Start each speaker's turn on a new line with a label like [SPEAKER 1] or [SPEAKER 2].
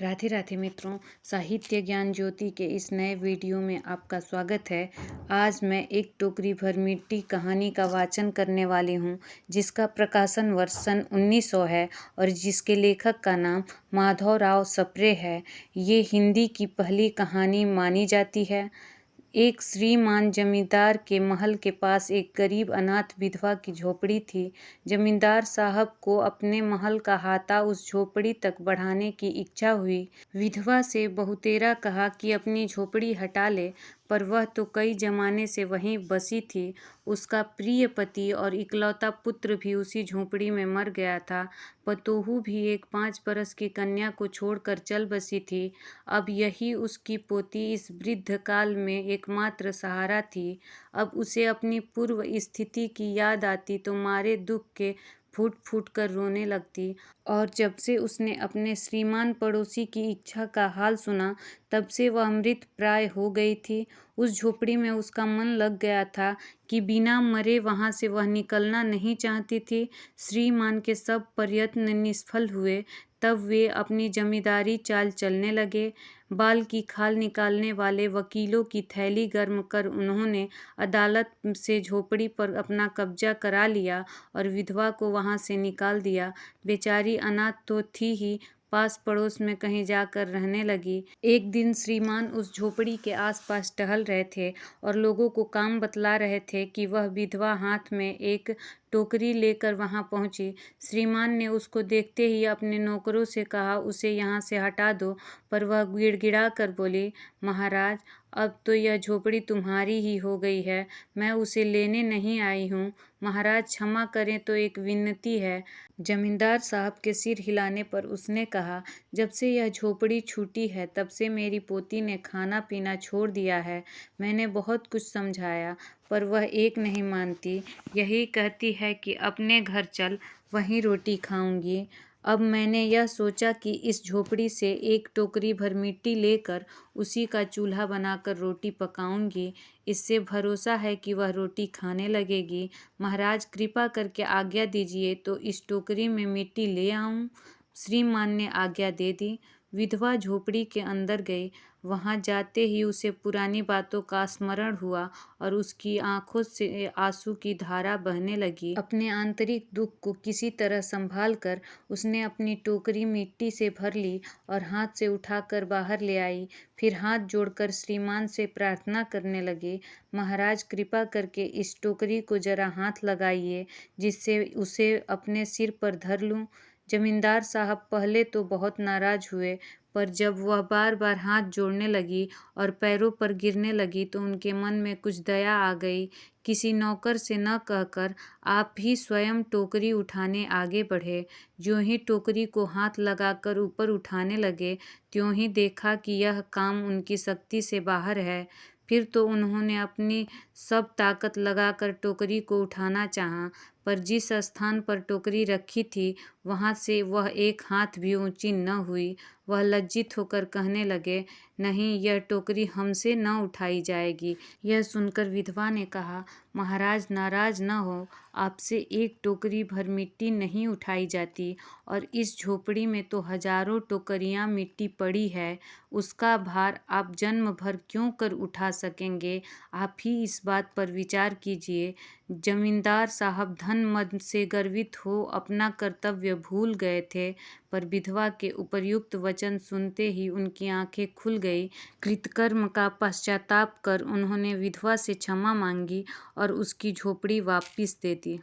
[SPEAKER 1] राधे राधे मित्रों, साहित्य ज्ञान ज्योति के इस नए वीडियो में आपका स्वागत है। आज मैं एक टोकरी भर मिट्टी कहानी का वाचन करने वाली हूँ, जिसका प्रकाशन वर्ष सन 1900 है और जिसके लेखक का नाम माधवराव सप्रे है। ये हिंदी की पहली कहानी मानी जाती है। एक श्रीमान जमींदार के महल के पास एक गरीब अनाथ विधवा की झोपड़ी थी। जमींदार साहब को अपने महल का हाता उस झोपड़ी तक बढ़ाने की इच्छा हुई। विधवा से बहुतेरा कहा कि अपनी झोपड़ी हटा ले, पर वह तो कई जमाने से वहीं बसी थी। उसका प्रिय पति और इकलौता पुत्र भी उसी झोपड़ी में मर गया था। पतोहू भी एक 5 बरस की कन्या को छोड़कर चल बसी थी। अब यही उसकी पोती इस वृद्ध काल में एकमात्र सहारा थी। अब उसे अपनी पूर्व स्थिति की याद आती तो मारे दुख के फूट फूट कर रोने लगती। और जब से उसने अपने श्रीमान पड़ोसी की इच्छा का हाल सुना, तब से वह मृत प्राय हो गई थी। उस झोपड़ी में उसका मन लग गया था कि बिना मरे वहाँ से वह निकलना नहीं चाहती थी। श्रीमान के सब प्रयत्न निष्फल हुए। तब वे अपनी जमींदारी चाल चलने लगे। बाल की खाल निकालने वाले वकीलों की थैली गर्म कर उन्होंने अदालत से झोपड़ी पर अपना कब्जा करा लिया और विधवा को वहाँ से निकाल दिया। बेचारी अनाथ तो थी ही, पास पड़ोस में कहीं जाकर रहने लगी। एक दिन श्रीमान उस झोपड़ी के आसपास टहल रहे थे और लोगों को काम बतला रहे थे कि वह विधवा हाथ में एक टोकरी लेकर वहां पहुंची। श्रीमान ने उसको देखते ही अपने नौकरों से कहा, उसे यहाँ से हटा दो, पर वह गिड़गिड़ा कर बोली, महाराज, अब तो यह झोपड़ी तुम्हारी ही हो गई है, मैं उसे लेने नहीं आई हूँ। महाराज क्षमा करें, तो एक विनती है। जमींदार साहब के सिर हिलाने पर उसने कहा, जब से यह झोपड़ी छूटी है तब से मेरी पोती ने खाना पीना छोड़ दिया है। मैंने बहुत कुछ समझाया, पर वह एक नहीं मानती। यही कहती है कि अपने घर चल, वहीं रोटी खाऊंगी। अब मैंने यह सोचा कि इस झोपड़ी से एक टोकरी भर मिट्टी लेकर उसी का चूल्हा बनाकर रोटी पकाऊंगी। इससे भरोसा है कि वह रोटी खाने लगेगी। महाराज, कृपा करके आज्ञा दीजिए तो इस टोकरी में मिट्टी ले आऊं। श्रीमान ने आज्ञा दे दी। विधवा झोपड़ी के अंदर गई। वहां जाते ही उसे पुरानी बातों का स्मरण हुआ और उसकी आंखों से आंसू की धारा बहने लगी। अपने आंतरिक दुख को किसी तरह संभाल कर उसने अपनी टोकरी मिट्टी से भर ली और हाथ से उठाकर बाहर ले आई। फिर हाथ जोड़कर श्रीमान से प्रार्थना करने लगे, महाराज, कृपा करके इस टोकरी को जरा हाथ लगाइए, जिससे उसे अपने सिर पर धर लूं। जमींदार साहब पहले तो बहुत नाराज हुए, पर जब वह बार बार हाथ जोड़ने लगी और पैरों पर गिरने लगी तो उनके मन में कुछ दया आ गई। किसी नौकर से न कहकर आप ही स्वयं टोकरी उठाने आगे बढ़े। ज्यों ही टोकरी को हाथ लगाकर ऊपर उठाने लगे, त्यों ही देखा कि यह काम उनकी शक्ति से बाहर है। फिर तो उन्होंने अपनी सब ताकत लगाकर टोकरी को उठाना चाहा, पर जिस स्थान पर टोकरी रखी थी वहां से वह एक हाथ भी ऊंची न हुई। वह लज्जित होकर कहने लगे, नहीं, यह टोकरी हमसे न उठाई जाएगी। यह सुनकर विधवा ने कहा, महाराज, नाराज न हो, आपसे एक टोकरी भर मिट्टी नहीं उठाई जाती, और इस झोपड़ी में तो हजारों टोकरियां मिट्टी पड़ी है। उसका भार आप जन्म भर क्यों कर उठा सकेंगे? आप ही इस बात पर विचार कीजिए। जमींदार साहब धन मद से गर्वित हो अपना कर्तव्य भूल गए थे, पर विधवा के उपर्युक्त वचन सुनते ही उनकी आंखें खुल गई। कृतकर्म का पश्चाताप कर उन्होंने विधवा से क्षमा मांगी और उसकी झोपड़ी वापस दे दी।